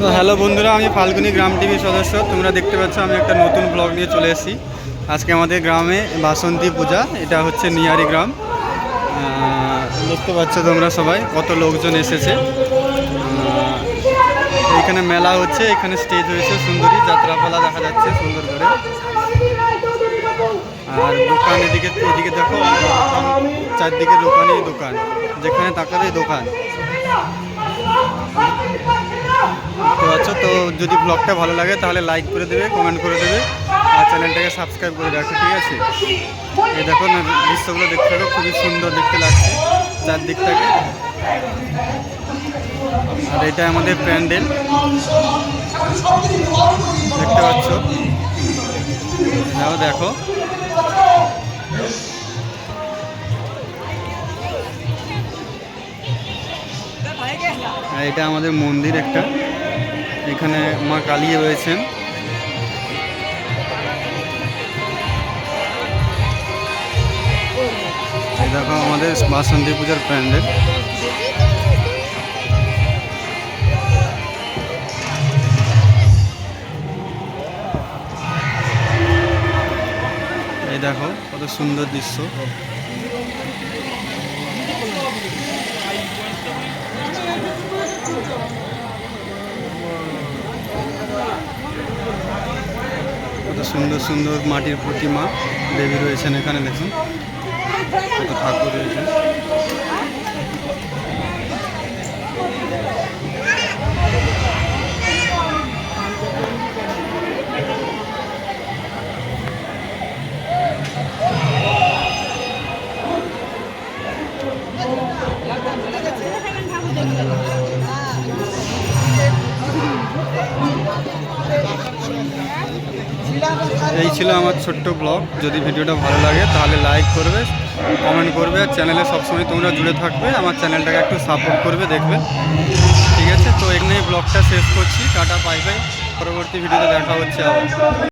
তো হ্যালো বন্ধুরা, আমি ফাল্গুনি গ্রাম টিভির সদস্য। তোমরা দেখতে পাচ্ছ আমি একটা নতুন ব্লগ নিয়ে চলে এসেছি। আজকে আমাদের গ্রামে বাসন্তী পূজা, এটা হচ্ছে নিয়ারি গ্রাম। দেখতে পাচ্ছ তোমরা সবাই কত লোকজন এসেছে। এখানে মেলা হচ্ছে, এখানে স্টেজ হয়েছে, সুন্দরী যাত্রাপালা দেখা যাচ্ছে সুন্দর করে। আর দোকান এদিকে দেখো, চারদিকে দোকানই দোকান, যেখানে তাকাবে দোকান। তো আচ্ছা, তো যদি ব্লগটা ভালো লাগে তাহলে লাইক করে দেবে, কমেন্ট করে দেবে, আর চ্যানেলটাকে সাবস্ক্রাইব করে রাখো, ঠিক আছে? এই দেখো দৃশ্যগুলো দেখতে হবে, খুবই সুন্দর দেখতে লাগছে চারদিকটাকে। আর এটা আমাদের প্যান্ডেল, দেখতে পাচ্ছ। দেখো এটা আমাদের মন্দির একটা, এখানে মা কালী রয়েছেন। দেখো আমাদের বাসন্তী পূজার প্যান্ডেল। এই দেখো কত সুন্দর দৃশ্য। কত সুন্দর সুন্দর মাটির প্রতিমা দেবী রয়েছেন এখানে, দেখুন কত ঠাকুর রয়েছে। এই ছিল আমার ছোট্ট ব্লগ। যদি ভিডিওটা ভালো লাগে তাহলে লাইক করবে, কমেন্ট করবে, আর চ্যানেলে সবসময় তোমরা জুড়ে থাকবে, আমার চ্যানেলটাকে একটু সাপোর্ট করবে, দেখবে, ঠিক আছে? তো এখানেই ব্লগটা শেষ করছি। টাটা, বাই বাই, পরবর্তী ভিডিওতে দেখা হচ্ছে আবার।